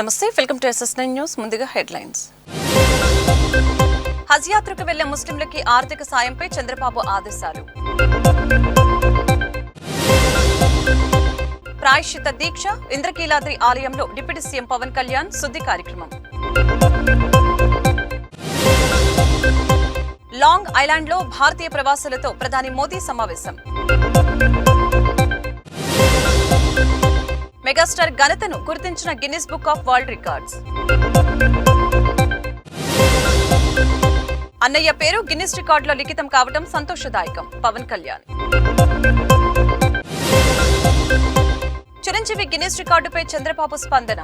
నమస్తే, welcome to SS9 news. ముందుగా headlines. హజ్ యాత్రకు వెళ్లే ముస్లింలకి ఆర్థిక సాయంపై చంద్రబాబు ఆదేశాలు. ప్రాయశ్చిత దీక్ష ఇంద్రకీలాద్రి ఆలయంలో డిప్యూటీ సీఎం పవన్ కళ్యాణ్ శుద్ధి కార్యక్రమం. లాంగ్ ఐలాండ్లో భారతీయ ప్రవాసులతో ప్రధాని మోదీ సమావేశం. మెగాస్టార్ ఘనతను గుర్తించిన Guinness book of world records. అన్నయ్య పేరు గిన్నిస్ రికార్డులో లిఖితం కావడం సంతోషదాయకం. పవన్ కళ్యాణ్. చిరంజీవి గిన్నిస్ రికార్డుపై చంద్రబాబు స్పందన.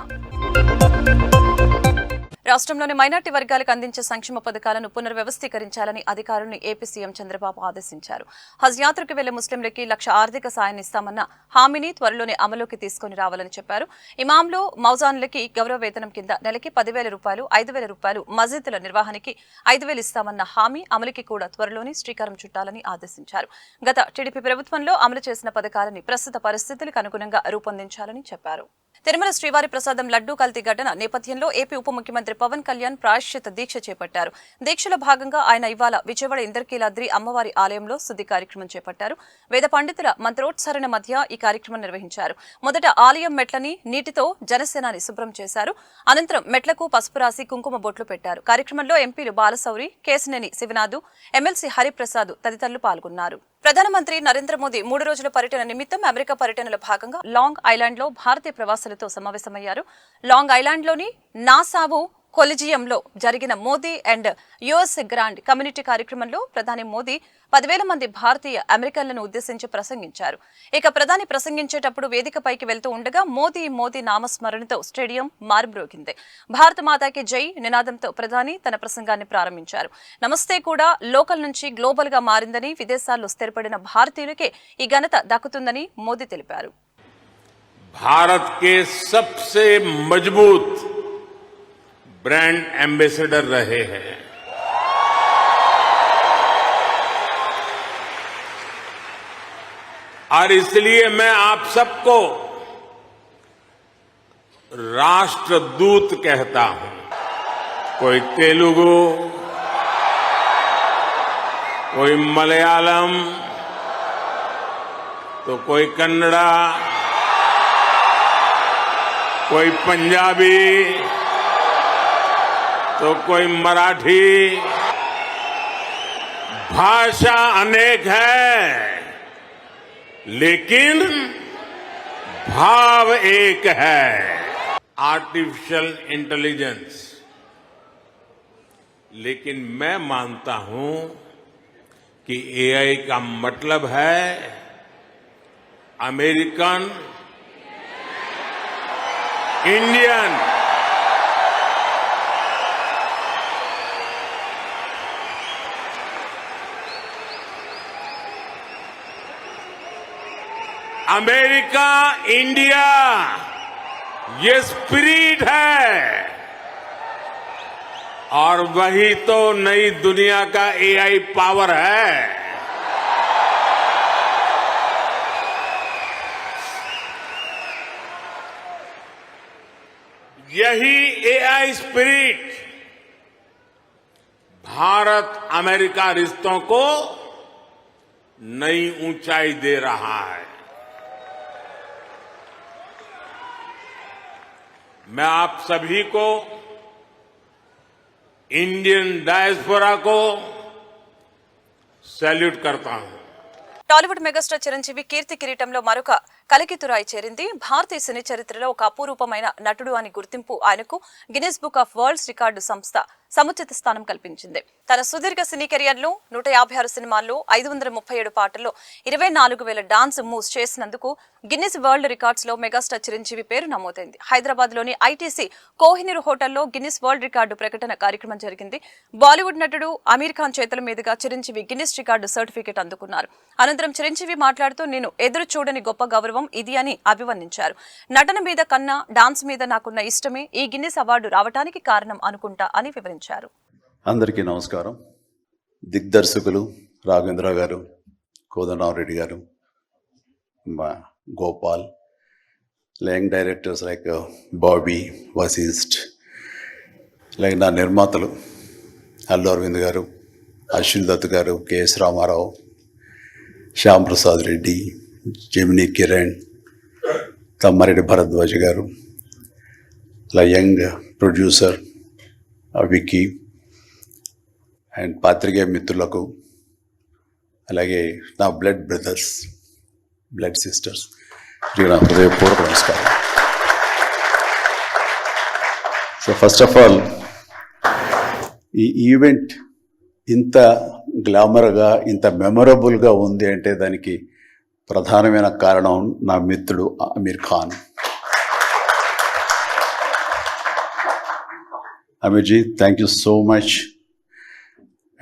రాష్ట్రంలోని మైనార్టీ వర్గాలకు అందించే సంక్షేమ పథకాలను పునర్వ్యవస్థీకరించాలని అధికారులను ఏపీ సీఎం చంద్రబాబు ఆదేశించారు. హజ్ యాత్రకు వెళ్లే ముస్లింలకి 1,00,000 ఆర్థిక సాయాన్ని ఇస్తామన్న హామీని త్వరలోనే అమలులోకి తీసుకుని రావాలని చెప్పారు. ఇమాంలు, మౌజాన్లకి గౌరవ వేతనం కింద నెలకి 10,000 రూపాయలు, 5,000 రూపాయలు, మసీదుల నిర్వహణకి 5,000 ఇస్తామన్న హామీ అమలుకి కూడా త్వరలోనే శ్రీకారం చుట్టాలని ఆదేశించారు. గత టీడీపీ ప్రభుత్వంలో అమలు చేసిన పథకాలని ప్రస్తుత పరిస్థితులకు అనుగుణంగా రూపొందించాలని చెప్పారు. తిరుమల శ్రీవారి ప్రసాదం లడ్డూ కల్తీ ఘటన నేపథ్యంలో ఏపీ ఉప ముఖ్యమంత్రి పవన్ కళ్యాణ్ ప్రాయశ్చిత దీక్ష చేపట్టారు. దీక్షలో భాగంగా ఆయన ఇవాళ విజయవాడ ఇంద్రకీలాద్రి అమ్మవారి ఆలయంలో శుద్ధి కార్యక్రమం చేపట్టారు. వేద పండితుల మంత్రోత్సరణ మధ్య ఈ కార్యక్రమం నిర్వహించారు. మొదట ఆలయం మెట్లని నీటితో జనసేనాని శుభ్రం చేశారు. అనంతరం మెట్లకు పసుపు రాసి కుంకుమ బొట్లు పెట్టారు. కార్యక్రమంలో ఎంపీలు బాలశౌరి, కేశినేని శివనాథు, ఎమ్మెల్సీ హరిప్రసాద్ తదితరులు పాల్గొన్నారు. ప్రధానమంత్రి నరేంద్ర మోదీ 3 రోజుల పర్యటన నిమిత్తం అమెరికా పర్యటనలో భాగంగా లాంగ్ ఐలాండ్ లో భారతీయ ప్రవాసులతో సమావేశమయ్యారు. లాంగ్ ఐలాండ్ లోని నాసావు కొలిజియంలో జరిగిన Modi and US grand community కార్యక్రమంలో ప్రధాని మోదీ 10,000 మంది భారతీయ అమెరికన్లను ఉద్దేశించి ప్రసంగించారు. ఇక ప్రధాని ప్రసంగించేటప్పుడు వేదికపైకి వెళ్తూ ఉండగా మోదీ నామస్మరణతో స్టేడియం మారుమ్రోగింది. భారత మాతాకి జై నినాదంతో ప్రధాని తన ప్రసంగాన్ని ప్రారంభించారు. నమస్తే కూడా లోకల్ నుంచి గ్లోబల్ గా మారిందని, విదేశాల్లో స్థిరపడిన భారతీయులకే ఈ ఘనత దక్కుతుందని మోదీ తెలిపారు. భారత్ కే సబ్సే మజబూత్ ब्रांड एम्बेसडर रहे हैं. और इसलिए मैं आप सबको राष्ट्रदूत कहता हूं. कोई तेलुगु, कोई मलयालम, तो कोई कन्नड़ा, कोई पंजाबी, तो कोई मराठी. भाषा अनेक है लेकिन भाव एक है. Artificial intelligence. लेकिन मैं मानता हूं कि एआई का मतलब है अमेरिकन, इंडियन, अमेरिका, इंडिया, ये स्पिरिट है और वही तो नई दुनिया का एआई पावर है. यही एआई स्पिरिट भारत अमेरिका रिश्तों को नई ऊंचाई दे रहा है. मैं आप सभी को, इंडियन डायस्पोरा को सैल्यूट करता हूं. టాలీవుడ్ మెగాస్టార్ చిరంజీవి కీర్తి కిరీటంలో మరొక కలికితురాయి చేరింది. భారతీయ సినీ చరిత్రలో ఒక అపూర్వమైన నటుడు అని గుర్తింపు ఆయనకు Guinness book of world record సంస్థ సముచిత స్థానం కల్పించింది. తన సుదీర్ఘ సినీ కెరియర్లో 156 సినిమాల్లో 537 పాటల్లో 24,000 డాన్స్ మూవ్స్ చేసినందుకు గిన్నిస్ వరల్డ్ రికార్డ్స్ లో మెగాస్టార్ చిరంజీవి పేరు నమోదైంది. హైదరాబాద్ లోని ఐటీసీ కోహినూర్ హోటల్లో గిన్నిస్ వరల్డ్ రికార్డు ప్రకటన కార్యక్రమం జరిగింది. బాలీవుడ్ నటుడు అమీర్ ఖాన్ చేతుల మీదుగా చిరంజీవి గిన్నిస్ రికార్డు సర్టిఫికెట్ అందుకున్నారు. అనంతరం చిరంజీవి మాట్లాడుతూ నేను ఎదురు చూడని గొప్ప గౌరవం ఇది అని అభివర్ణించారు. నటన మీద కన్నా డాన్స్ మీద నాకున్న ఇష్టమే ఈ గిన్నిస్ అవార్డు రావడానికి కారణం అనుకుంటా అని వివరించారు. అందరికీ నమస్కారం. దిగ్దర్శకులు రాఘవేంద్ర గారు, కోదండరామరెడ్డి గారు, Gopal, young directors like Bobby Vasishta, like నా నిర్మాతలు అల్లు అరవింద్ గారు, అశ్విన్ దత్ గారు, కెఎస్ రామారావు, శ్యామ్ ప్రసాద్ రెడ్డి, జెమినీ కిరణ్, తమ్మారెడ్డి భరద్వాజ్ గారు, అలా యంగ్ ప్రొడ్యూసర్ విక్కీ అండ్ పాత్రికేయ మిత్రులకు, అలాగే నా బ్లడ్ బ్రదర్స్, బ్లడ్ సిస్టర్స్, నా హృదయపూర్వక నమస్కారం. సో ఫస్ట్ ఆఫ్ ఆల్ ఈ ఈవెంట్ ఇంత గ్లామర్గా, ఇంత మెమొరబుల్గా ఉంది అంటే దానికి ప్రధానమైన కారణం నా మిత్రుడు అమీర్ ఖాన్. అమీర్జీ, thank you so much.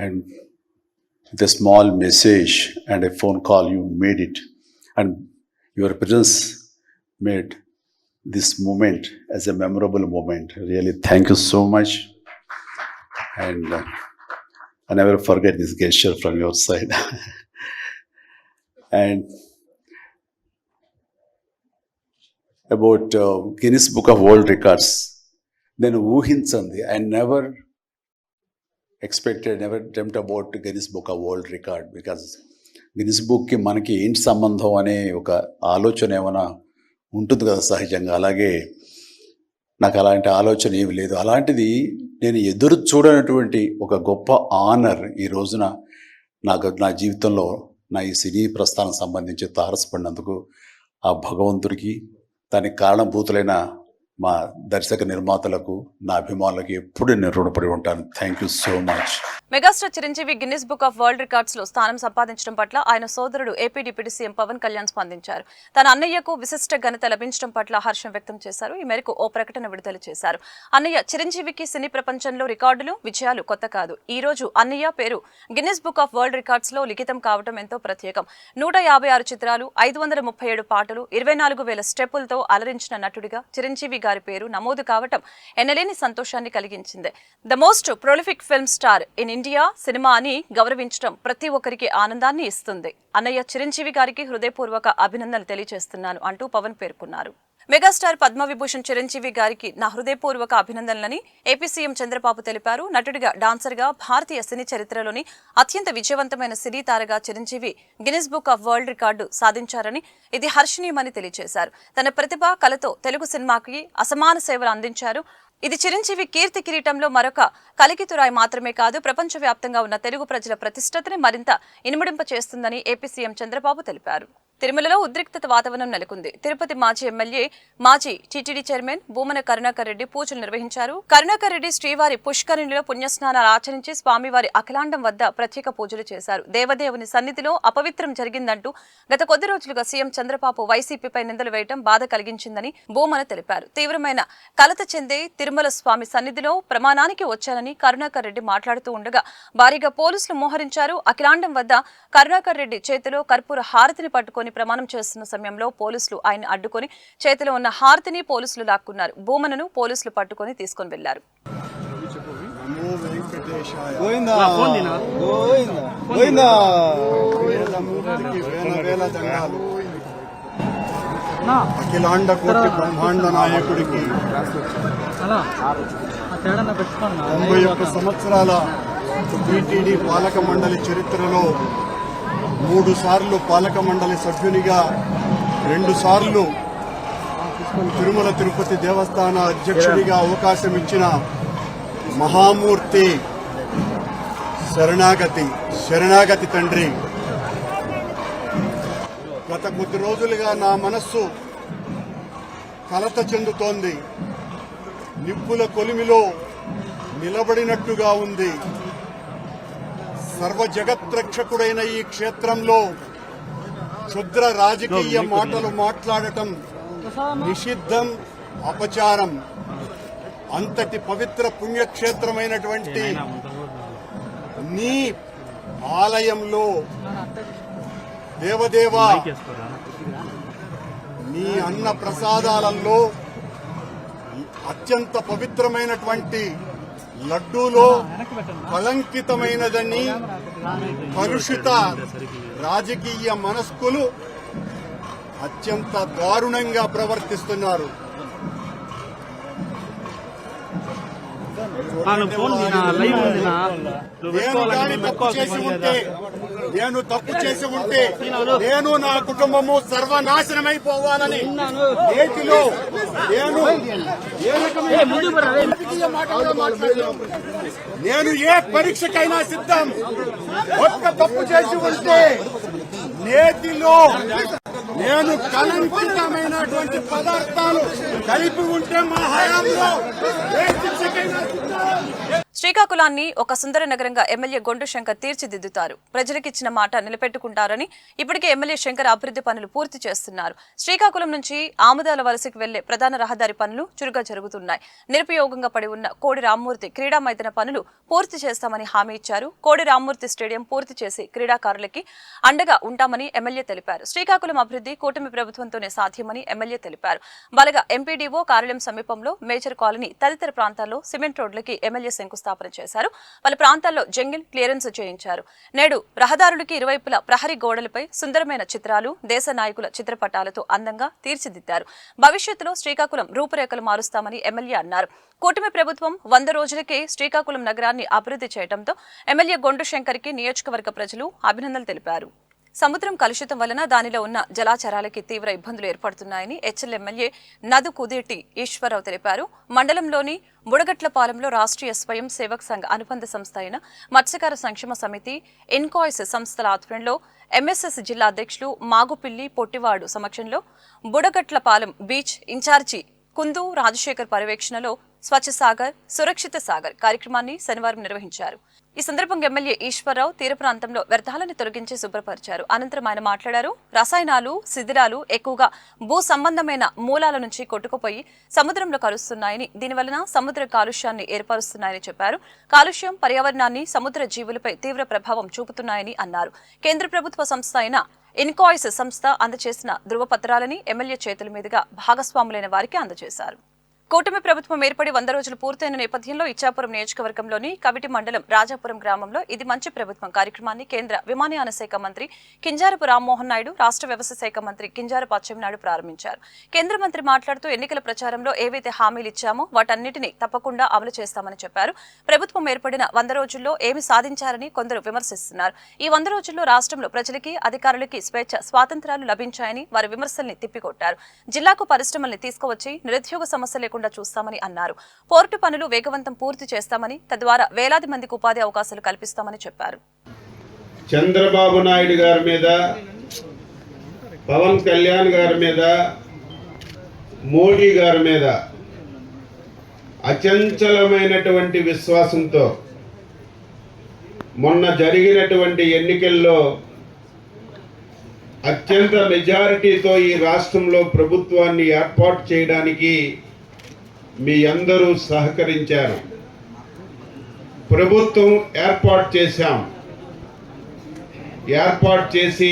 And with a small message and a phone call, you made it, and your presence made this moment as a memorable moment. Really, thank you so much, and I never forget this gesture from your side. And about Guinness Book of World Records, then ఊహించండి, I never expected, never dreamt about Guinness Book of World Record, because Guinness బుక్కి మనకి ఏంటి సంబంధం అనే ఒక ఆలోచన ఏమైనా ఉంటుంది కదా సహజంగా. అలాగే నాకు అలాంటి ఆలోచన ఏమి లేదు. అలాంటిది నేను ఎదురు చూడనటువంటి ఒక గొప్ప ఆనర్ ఈ రోజున నా జీవితంలో నా ఈ సినీ ప్రస్థానం సంబంధించి తారసపడినందుకు ఆ భగవంతుడికి, దానికి కారణభూతులైన మా దర్శక నిర్మాతలకు, నా అభిమానులకు ఎప్పుడు నేను రుణపడి ఉంటాను. Thank you so much. Megastar Chiranjeevi Guinness book of world records లో స్థానం సంపాదించడం పట్ల ఆయన సోదరుడు AP deputy CM Pawan Kalyan స్పందించారు. తన అన్నయ్యకు విశిష్ట ఘనత లభించడం పట్ల హర్షం వ్యక్తం చేశారు. ఈ మేరకు ఓ ప్రకటన విడుదల చేశారు. అన్నయ్య చిరంజీవికి సినీ ప్రపంచంలో రికార్డులు, విజయాలు కొత్త కాదు. ఈ రోజు అన్నయ్య పేరు Guinness book of world records లో లిఖితం కావడం ఎంతో ప్రత్యేకం. 156 చిత్రాలు, 537 పాటలు, 24,000 స్టెప్పులతో అలరించిన నటుడిగా చిరంజీవి గారి పేరు నమోదు కావటం ఎనలేని సంతోషాన్ని కలిగించింది. The most prolific film star in India cinema అని గౌరవించడం ప్రతి ఒక్కరికి ఆనందాన్ని ఇస్తుంది. అన్నయ్య చిరంజీవి గారికి హృదయపూర్వక అభినందనలు తెలియజేస్తున్నాను అంటూ పవన్ పేర్కొన్నారు. మెగాస్టార్ పద్మవిభూషణ్ చిరంజీవి గారికి నా హృదయపూర్వక అభినందనలని ఏపీ సీఎం చంద్రబాబు తెలిపారు. నటుడిగా, డాన్సర్గా భారతీయ సినీ చరిత్రలోని అత్యంత విజయవంతమైన సినీ తారగా Chiranjeevi Guinness book of world record సాధించారని, ఇది హర్షణీయమని తెలియజేశారు. తన ప్రతిభ, కళతో తెలుగు సినిమాకి అసమాన సేవలు అందించారు. ఇది చిరంజీవి కీర్తి కిరీటంలో మరొక కలికితురాయి మాత్రమే కాదు, ప్రపంచవ్యాప్తంగా ఉన్న తెలుగు ప్రజల ప్రతిష్టతని మరింత ఇనుమడింప చేస్తుందని ఏపీ సీఎం చంద్రబాబు తెలిపారు. తిరుమలలో ఉద్రిక్తత వాతావరణం నెలకొంది. తిరుపతి మాజీ ఎమ్మెల్యే, మాజీ టీటీడీ చైర్మన్ భూమన కరుణాకర్ రెడ్డి పూజలు నిర్వహించారు. కరుణాకర్ రెడ్డి శ్రీవారి పుష్కరిణిలో పుణ్యస్నానాలు ఆచరించి స్వామివారి అఖిలాండం వద్ద ప్రత్యేక పూజలు చేశారు. దేవదేవుని సన్నిధిలో అపవిత్రం జరిగిందంటూ గత కొద్ది రోజులుగా సీఎం చంద్రబాబు వైసీపీపై నిందలు వేయడం బాధ కలిగించిందని భూమన తెలిపారు. తీవ్రమైన కలత చెందే తిరుమల స్వామి సన్నిధిలో ప్రమాణానికి వచ్చానని కరుణాకర్ రెడ్డి మాట్లాడుతూ ఉండగా భారీగా పోలీసులు మోహరించారు. అఖిలాండం వద్ద కరుణాకర్ రెడ్డి చేతిలో కర్పూర హారతిని పట్టుకొని ప్రమాణం చేస్తున్న సమయంలో పోలీసులు ఆయన అడ్డుకొని చేతిలో ఉన్న హారతిని పోలీసులు లాక్కున్నారు. భూమనను పోలీసులు పట్టుకొని తీసుకొని వెళ్లారు. అఖిలాండ కోటి బ్రహ్మాండ నాయకుడికి 91 సంవత్సరాల టీటీడీ పాలక మండలి చరిత్రలో 3 సార్లు పాలక మండలి సభ్యునిగా, 2 సార్లు తిరుమల తిరుపతి దేవస్థాన అధ్యక్షుడిగా అవకాశం ఇచ్చిన మహామూర్తి, శరణాగతి తండ్రి. గత కొద్ది రోజులుగా నా మనస్సు కలత చెందుతోంది. నిప్పుల కొలిమిలో నిలబడినట్టుగా ఉంది. సర్వ జగత్రక్షకుడైన ఈ క్షేత్రంలో క్షుద్ర రాజకీయ మాటలు మాట్లాడటం నిషిద్ధం, అపచారం. అంతటి పవిత్ర పుణ్యక్షేత్రమైనటువంటి నీ ఆలయంలో దేవదేవా, నీ అన్న ప్రసాదాలలో అత్యంత పవిత్రమైనటువంటి లడ్డూలో కళంకితమైనదని కలుషిత రాజకీయ మనస్కులు అత్యంత దారుణంగా ప్రవర్తిస్తున్నారు. నేను తప్పు చేసి ఉంటే నేను నా కుటుంబము సర్వనాశనమైపోవాలని నేటిలో నేను ఏ పరీక్షకైనా సిద్ధం. ఒక్క తప్పు చేసి ఉంటే నేతిలో నేను కలంకితమైనటువంటి పదార్థాలు కలిపి ఉంటే మా హయాంలో ఏ శిక్షకైనా సిద్ధం. శ్రీకాకుళాన్ని ఒక సుందర నగరంగా ఎమ్మెల్యే గొండు శంకర్ తీర్చిదిద్దుతారు. ప్రజలకిచ్చిన మాట నిలబెట్టుకుంటారని ఇప్పటికే ఎమ్మెల్యే శంకర్ అభివృద్ధి పనులు పూర్తి చేస్తున్నారు. శ్రీకాకుళం నుంచి ఆముదాల వలసకు వెళ్లే ప్రధాన రహదారి పనులు చురుగ్గా జరుగుతున్నాయి. నిరుపయోగంగా పడి ఉన్న కోడి రామ్మూర్తి క్రీడా మైదాన పనులు పూర్తి చేస్తామని హామీ ఇచ్చారు. కోడి రామ్మూర్తి స్టేడియం పూర్తి చేసి క్రీడాకారులకి అండగా ఉంటామని ఎమ్మెల్యే తెలిపారు. శ్రీకాకుళం అభివృద్ధి కూటమి ప్రభుత్వంతోనే సాధ్యమని ఎమ్మెల్యే తెలిపారు. బలగా ఎంపీడీఓ కార్యాలయం సమీపంలో మేజర్ కాలనీ తదితర ప్రాంతాల్లో సిమెంట్ రోడ్లకి ఎమ్మెల్యే శంకుస్థాపన చేశారు. పలు ప్రాంతాల్లో జంగిల్ క్లియరెన్స్ చేయించారు. నేడు రహదారులకి ఇరువైపులా ప్రహరీ గోడలపై సుందరమైన చిత్రాలు, దేశ నాయకుల చిత్రపటాలతో అందంగా తీర్చిదిద్దారు. భవిష్యత్తులో శ్రీకాకుళం రూపురేఖలు మారుస్తామని ఎమ్మెల్యే అన్నారు. కూటమి ప్రభుత్వం 100 రోజులకే శ్రీకాకుళం నగరాన్ని అభివృద్ధి చేయడంతో ఎమ్మెల్యే గొండు శంకర్కి నియోజకవర్గ ప్రజలు అభినందనలు తెలిపారు. సముద్రం కలుషితం వలన దానిలో ఉన్న జలాచరాలకి తీవ్ర ఇబ్బందులు ఏర్పడుతున్నాయని హెచ్ఎల్ ఎమ్మెల్యే నదు కుదేటి ఈశ్వరరావు తెలిపారు. మండలంలోని బుడగట్లపాలెంలో రాష్ట్రీయ స్వయం సేవక్ సంఘ్ అనుబంధ సంస్థ అయిన మత్స్యకార సంక్షేమ సమితి ఇన్కాయిస్ సంస్థల ఆధ్వర్యంలో ఎంఎస్ఎస్ జిల్లా అధ్యక్షులు మాగుపిల్లి పొట్టివాడు సమక్షంలో బుడగట్లపాలెం బీచ్ ఇన్ఛార్జి కుందు రాజశేఖర్ పర్యవేక్షణలో స్వచ్ఛ సాగర్ సురక్షిత సాగర్ కార్యక్రమాన్ని శనివారం నిర్వహించారు. ఈ సందర్భంగా ఎమ్మెల్యే ఈశ్వరరావు తీర ప్రాంతంలో వ్యర్థాలను తొలగించి శుభ్రపరిచారు. అనంతరం ఆయన మాట్లాడారు. రసాయనాలు, శిథిలాలు ఎక్కువగా భూ సంబంధమైన మూలాల నుంచి కొట్టుకుపోయి సముద్రంలో కలుస్తున్నాయని, దీనివలన సముద్ర కాలుష్యాన్ని ఏర్పరుస్తున్నాయని చెప్పారు. కాలుష్యం పర్యావరణాన్ని, సముద్ర జీవులపై తీవ్ర ప్రభావం చూపుతున్నాయని అన్నారు. కేంద్ర ప్రభుత్వ సంస్థ అయిన ఇన్కాయిస్ సంస్థ అందజేసిన ధృవపత్రాలని ఎమ్మెల్యే చేతుల మీదుగా భాగస్వాములైన వారికి అందజేశారు. కూటమి ప్రభుత్వం ఏర్పడి 100 రోజులు పూర్తయిన నేపథ్యంలో ఇచ్చాపురం నియోజకవర్గంలోని కవిటి మండలం రాజాపురం గ్రామంలో ఇది మంచి ప్రభుత్వం కార్యక్రమాన్ని కేంద్ర విమానయాన శాఖ మంత్రి కింజారపు రామ్మోహన్ నాయుడు, రాష్ట్ర వ్యవసాయ శాఖ మంత్రి కింజారపు అచ్చెన్నాయుడు ప్రారంభించారు. కేంద్ర మంత్రి మాట్లాడుతూ ఎన్నికల ప్రచారంలో ఏవైతే హామీలు ఇచ్చామో వాటన్నిటినీ తప్పకుండా అమలు చేస్తామని చెప్పారు. ప్రభుత్వం ఏర్పడిన 100 రోజుల్లో ఏమి సాధించారని కొందరు విమర్శిస్తున్నారు. ఈ 100 రోజుల్లో రాష్ట్రంలో ప్రజలకి, అధికారులకి స్వేచ్ఛ, స్వాతంత్రాలు లభించాయని వారి విమర్శల్ని తిప్పికొట్టారు. జిల్లాకు పరిశ్రమల్ని తీసుకువచ్చి నిరుద్యోగ సమస్య చూస్తామని అన్నారు. పోర్టు పనులు వేగవంతం పూర్తి చేస్తామని, తద్వారా వేలాది మందికి ఉపాధి అవకాశాలు కల్పిస్తామని చెప్పారు. చంద్రబాబు నాయుడు గారి మీద, పవన్ కళ్యాణ్ గారి మీద, మోడీ గారి మీద అచంచలమైనటువంటి విశ్వాసంతో మొన్న జరిగినటువంటి ఎన్నికల్లో అత్యంత మెజారిటీతో ఈ రాష్ట్రంలో ప్రభుత్వాన్ని ఏర్పాటు చేయడానికి మీ అందరూ సహకరించారు. ప్రభుత్వం ఏర్పాటు చేశాం. ఏర్పాటు చేసి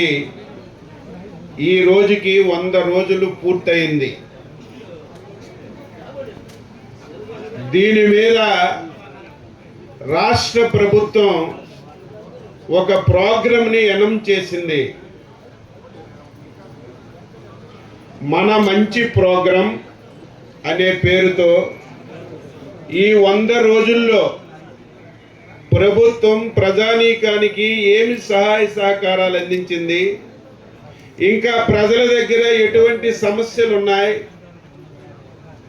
ఈ రోజుకి 100 రోజులు పూర్తయింది. దీని మీద రాష్ట్ర ప్రభుత్వం ఒక ప్రోగ్రామ్ని అనౌన్స్ చేసింది. మన మంచి ప్రోగ్రాం అనే పేరుతో ఈ 100 రోజుల్లో ప్రభుత్వం ప్రజానీకానికి ఏమి సహాయ సహకారాలు అందించింది, ఇంకా ప్రజల దగ్గర ఎటువంటి సమస్యలు ఉన్నాయి,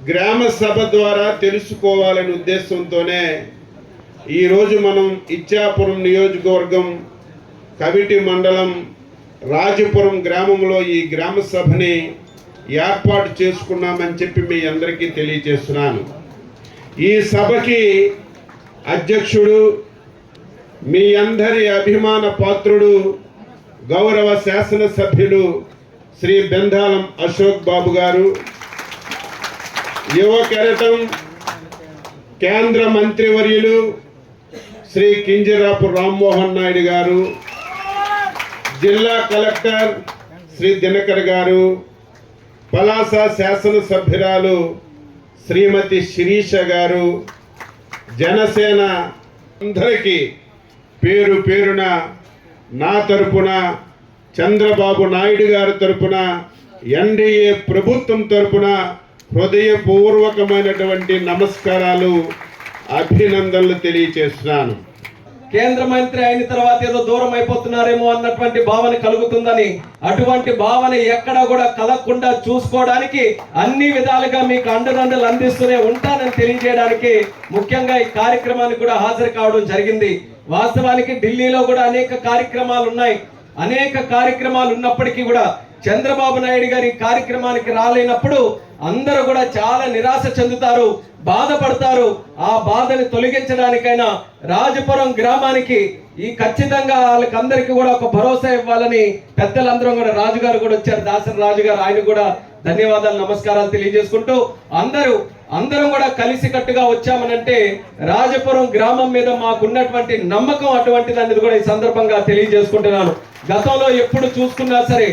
గ్రామ సభ ద్వారా తెలుసుకోవాలనే ఉద్దేశంతోనే ఈరోజు మనం ఇచ్చాపురం నియోజకవర్గం కవిటి మండలం రాజపురం గ్రామంలో ఈ గ్రామ సభని ఏర్పాటు చేసుకున్నామని చెప్పి మీ అందరికీ తెలియజేస్తున్నాను. ఈ సభకి అధ్యక్షుడు, మీ అందరి అభిమాన పాత్రుడు, గౌరవ శాసనసభ్యులు శ్రీ బెందాలం అశోక్ బాబు గారు, యువ కెరటం కేంద్ర మంత్రివర్యులు శ్రీ కింజరాపు రామ్మోహన్ నాయుడు గారు, జిల్లా కలెక్టర్ శ్రీ దినకర్ గారు, పలాస శాసనసభ్యురాలు శ్రీమతి శిరీష గారు, జనసేన అందరికీ పేరు పేరున నా తరపున, చంద్రబాబు నాయుడు గారి తరపున, ఎన్డీఏ ప్రభుత్వం తరపున హృదయపూర్వకమైనటువంటి నమస్కారాలు, అభినందనలు తెలియజేస్తున్నాను. కేంద్ర మంత్రి అయిన తర్వాత ఏదో దూరం అయిపోతున్నారేమో అన్నటువంటి భావన కలుగుతుందని, అటువంటి భావన ఎక్కడ కూడా కలగకుండా చూసుకోవడానికి అన్ని విధాలుగా మీకు అండదండలు అందిస్తూనే ఉంటానని తెలియజేయడానికి ముఖ్యంగా ఈ కార్యక్రమానికి కూడా హాజరు కావడం జరిగింది. వాస్తవానికి ఢిల్లీలో కూడా అనేక కార్యక్రమాలు ఉన్నాయి. అనేక కార్యక్రమాలు ఉన్నప్పటికీ కూడా చంద్రబాబు నాయుడు గారి కార్యక్రమానికి రాలేనప్పుడు అందరూ కూడా చాలా నిరాశ చెందుతారు, బాధపడతారు. ఆ బాధని తొలగించడానికైనా రాజపురం గ్రామానికి ఈ ఖచ్చితంగా వాళ్ళకందరికీ కూడా ఒక భరోసా ఇవ్వాలని పెద్దలందరం కూడా, రాజుగారు కూడా వచ్చారు, దాసరి రాజు గారు, ఆయన కూడా ధన్యవాదాలు, నమస్కారాలు తెలియజేసుకుంటూ అందరం కూడా కలిసికట్టుగా వచ్చామనంటే రాజపురం గ్రామం మీద మాకున్నటువంటి నమ్మకం అటువంటిది అనేది కూడా ఈ సందర్భంగా తెలియజేసుకుంటున్నాను. గతంలో ఎప్పుడు చూసుకున్నా సరే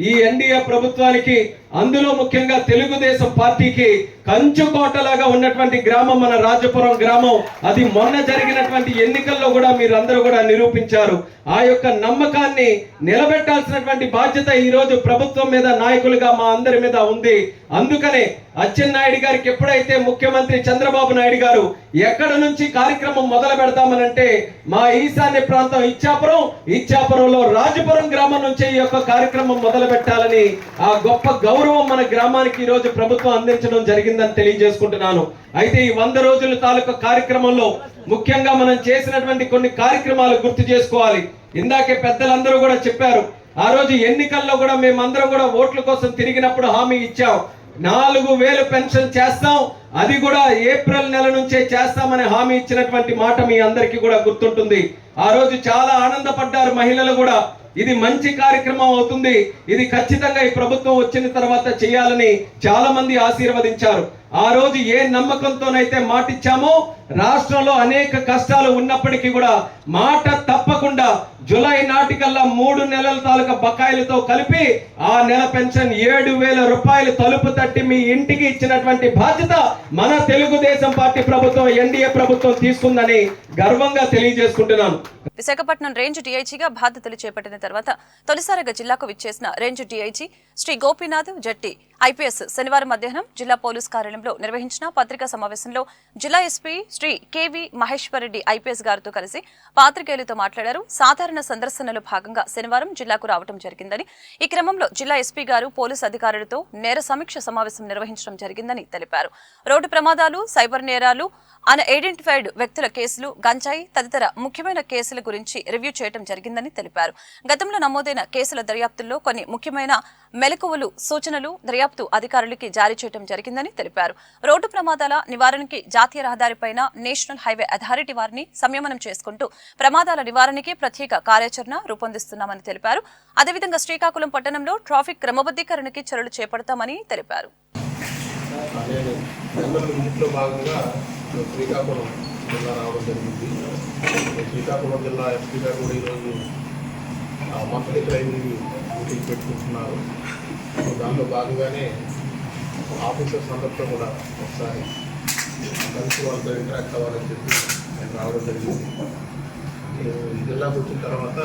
ఈ ఎన్డీఏ ప్రభుత్వానికి, అందులో ముఖ్యంగా తెలుగుదేశం పార్టీకి కంచుకోటలాగా ఉన్నటువంటి గ్రామం మన రాజపురం గ్రామం. అది మొన్న జరిగినటువంటి ఎన్నికల్లో కూడా మీరందరూ కూడా నిరూపించారు. ఆ యొక్క నమ్మకాన్ని నిలబెట్టాల్సినటువంటి బాధ్యత ఈ రోజు ప్రభుత్వం మీద, నాయకులుగా మా అందరి మీద ఉంది. అందుకనే అచ్చెన్నాయుడు గారికి ఎప్పుడైతే ముఖ్యమంత్రి చంద్రబాబు నాయుడు గారు ఎక్కడ నుంచి కార్యక్రమం మొదలు పెడతామనంటే మా ఈశాన్య ప్రాంతం ఇచ్చాపురంలో రాజపురం గ్రామం నుంచి ఈ యొక్క కార్యక్రమం మొదలు పెట్టాలని ఆ గొప్ప గౌరవం మన గ్రామానికి ఈ రోజు ప్రభుత్వం అందించడం జరిగిందని తెలియజేసుకుంటున్నాను. అయితే ఈ 100 రోజుల తాలూకా కార్యక్రమంలో ముఖ్యంగా మనం చేసినటువంటి కొన్ని కార్యక్రమాలు గుర్తు చేసుకోవాలి. ఇందాకే పెద్దలందరూ కూడా చెప్పారు, ఆ రోజు ఎన్నికల్లో కూడా మేమందరం కూడా ఓట్ల కోసం తిరిగినప్పుడు హామీ ఇచ్చాం, 4000 పెన్షన్ చేస్తాం, అది కూడా ఏప్రిల్ నెల నుంచే చేస్తామని హామీ ఇచ్చినటువంటి మాట మీ అందరికీ కూడా గుర్తుంటుంది. ఆ రోజు చాలా ఆనందపడ్డారు మహిళలు కూడా. ఇది మంచి కార్యక్రమం అవుతుంది, ఇది ఖచ్చితంగా ఈ ప్రభుత్వం వచ్చిన తర్వాత చేయాలని చాలా మంది ఆశీర్వదించారు. ఆ రోజు ఏ నమ్మకంతోనైతే మాటిచ్చామో, రాష్ట్రంలో అనేక కష్టాలు ఉన్నప్పటికీ కూడా మాట తప్పకుండా జూలై నాటికల్లా 3 నెలల తాలూకా బకాయిలతో కలిపి ఆ నెల పెన్షన్ 7000 రూపాయలు తలుపు తట్టి మీ ఇంటికి ఇచ్చినటువంటి బాధ్యత మన తెలుగుదేశం పార్టీ ప్రభుత్వం, ఎన్డీఏ ప్రభుత్వం తీసుకుందని గర్వంగా తెలియజేసుకుంటున్నాను. విశాఖపట్నం రేంజ్ డీఐజీగా బాధ్యతలు చేపట్టిన తర్వాత తొలిసారిగా జిల్లాకు విచ్చేసిన range DIG Shri Gopinath Jatti IPS శనివారం మధ్యాహ్నం జిల్లా పోలీస్ కార్యాలయంలో నిర్వహించిన పత్రికా సమావేశంలో జిల్లా SP Shri KV Maheshwar Reddy IPS గారితో కలిసి పాత్రికేయులతో మాట్లాడారు. సాధారణ సందర్శనలో భాగంగా శనివారం జిల్లాకు రావడం జరిగిందని, ఈ క్రమంలో జిల్లా ఎస్పీ గారు పోలీసు అధికారులతో నేర సమీక్ష సమావేశం నిర్వహించడం జరిగిందని తెలిపారు. రోడ్డు ప్రమాదాలు, సైబర్ నేరాలు, అన్ఐడెంటిఫైడ్ వ్యక్తుల కేసులు, గంజాయి తదితర ముఖ్యమైన కేసుల గురించి రివ్యూ చేయడం జరిగిందని తెలిపారు. గతంలో నమోదైన కేసుల దర్యాప్తుల్లో కొన్ని ముఖ్యమైన మెలకువలు, సూచనలు దర్యాప్తు అధికారులకి జారీ చేయడం జరిగిందని తెలిపారు. రోడ్డు ప్రమాదాల నివారణకి జాతీయ రహదారిపైన నేషనల్ హైవే అథారిటీ వారిని సంయమనం చేసుకుంటూ ప్రమాదాల నివారణకి ప్రత్యేక కార్యాచరణ రూపొందిస్తున్నామని తెలిపారు. అదేవిధంగా శ్రీకాకుళం పట్టణంలో ట్రాఫిక్ క్రమబద్దీకరణకి చర్యలు చేపడతామని తెలిపారు. శ్రీకాకుళం జిల్లా రావడం జరిగింది. శ్రీకాకుళం జిల్లా ఎస్పీ గారు కూడా ఈరోజు మంత్లీ క్రైమ్ రివ్యూ మీటింగ్ పెట్టుకుంటున్నారు. దాంట్లో భాగంగానే ఆఫీసర్స్ అందరితో కూడా ఒకసారి కలిసి వాళ్ళతో ఇంటరాక్ట్ అవ్వాలని చెప్పి నేను రావడం జరిగింది. ఈ జిల్లాకు వచ్చిన తర్వాత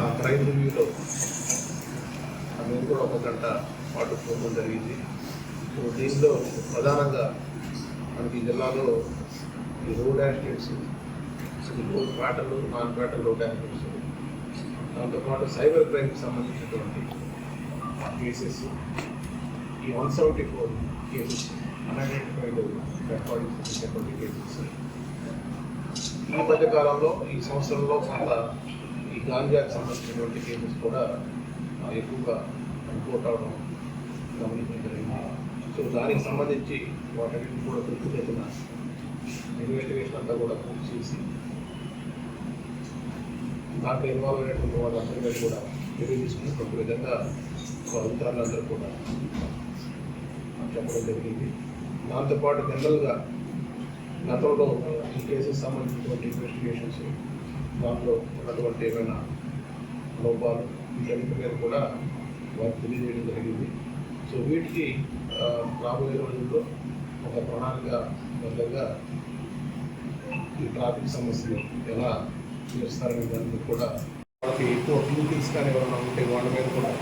ఆ క్రైమ్ రివ్యూలో మేము కూడా 1 గంట పాటు చూడడం జరిగింది. దీనిలో ప్రధానంగా మనకి జిల్లాలో ఈ రోడ్ యాక్సిడెంట్స్, పేటలు, నాన్ పేటల్ రోడ్ యాక్సిడెంట్స్, దాంతోపాటు సైబర్ క్రైమ్కి సంబంధించినటువంటి కేసెస్, ఈ 174 కేసెస్, అన్ఐడెంటిఫైడ్ డెడ్ బాడీస్ ఇచ్చినటువంటి కేసెస్. ఈ మధ్యకాలంలో ఈ సంవత్సరంలో కొంత ఈ గాంజాకి సంబంధించినటువంటి కేసెస్ కూడా ఎక్కువగా రిపోర్ట్ అవడం గమనించడం జరిగింది. సో దానికి సంబంధించి వాటిని కూడా త్వరితగతిన ఇన్వెస్టిగేషన్ అంతా కూడా పూర్తి చేసి దాంట్లో ఇన్వాల్వ్ అయినటువంటి వాళ్ళందరినీ కూడా చర్య తీసుకున్నటువంటి విధంగా అధికారులందరూ కూడా చెప్పడం జరిగింది. దాంతోపాటు జనరల్గా గతంలో ఈ కేసెస్ సంబంధించినటువంటి ఇన్వెస్టిగేషన్స్, దాంట్లో ఉన్నటువంటి ఏమైనా లోపాలు, వీటన్నిటి మీద కూడా వారికి తెలియజేయడం జరిగింది. సో వీటికి రాబోయే రోజుల్లో ఒక ప్రణాళికబద్ధంగా ఈ ట్రాఫిక్ సమస్యలు ఎలా తీరుస్తారనే దానికి కూడా వాళ్ళకి ఎక్కువ క్లూకిల్స్ కానీ ఎవరైనా ఉంటే వాళ్ళ మీద కూడా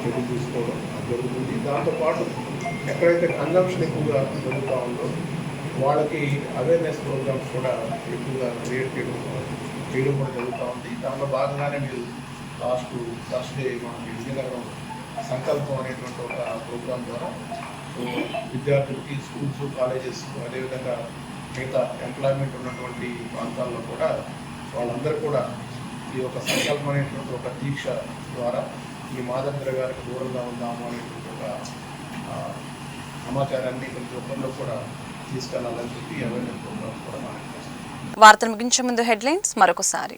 చర్య తీసుకోవడం జరుగుతుంది. దాంతోపాటు ఎక్కడైతే కన్జంప్షన్ ఎక్కువగా జరుగుతూ ఉందో వాళ్ళకి అవేర్నెస్ ప్రోగ్రామ్స్ కూడా ఎక్కువగా క్రియేట్ చేయడం కూడా జరుగుతూ ఉంది. దాంట్లో భాగంగానే మీరు లాస్ట్ థర్స్డే మన విజయనగరం సంకల్పం అనేటువంటి ఒక ప్రోగ్రాం ద్వారా విద్యార్థులకి స్కూల్స్, కాలేజెస్, అదేవిధంగా మిగతా ఎంప్లాయ్మెంట్ ఉన్నటువంటి ప్రాంతాల్లో కూడా వాళ్ళందరూ కూడా ఈ యొక్క సంకల్పం అనేటువంటి ఒక దీక్ష ద్వారా ఈ మాదక ద్రవ్యాలకు దూరంగా ఉందాము అనేటువంటి ఒక సమాచారాన్ని ప్రతి ఒక్కరిలో కూడా తీసుకెళ్లాలని చెప్పి అవేర్నెస్ ప్రోగ్రామ్స్ కూడా మనం చేస్తాం. వార్తలు ముగించే ముందు హెడ్లైన్స్ మరొకసారి.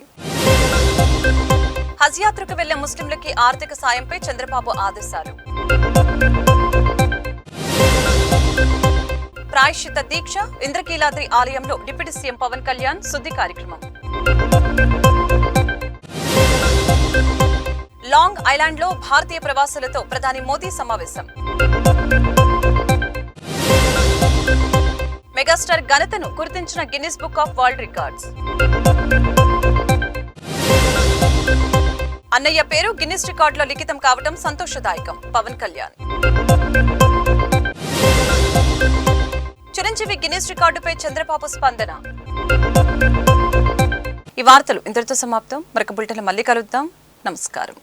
హజ్ యాత్రకు వెళ్లే ముస్లింలకి ఆర్థిక సాయంపై చంద్రబాబు ఆదేశాలు. ప్రాయశ్చిత్త దీక్ష ఇంద్రకీలాద్రి ఆలయంలో డిప్యూటీ సీఎం పవన్ కళ్యాణ్ శుద్ధి కార్యక్రమం. లాంగ్ ఐలాండ్ లో భారతీయ ప్రవాసులతో ప్రధాని మోదీ సమావేశం. మెగాస్టార్ ఘనతను గుర్తించిన Guinness book of world records. అన్నయ్య పేరు గిన్నిస్ రికార్డులో లిఖితం కావడం సంతోషదాయకం పవన్ కళ్యాణ్. చిరంజీవి గిన్నిస్ రికార్డుపై చంద్రబాబు స్పందన. ఈ వార్తలు ఇంతటితో సమాప్తం. మరొక బులెటిన్లో మళ్ళీ కలుద్దాం. నమస్కారం.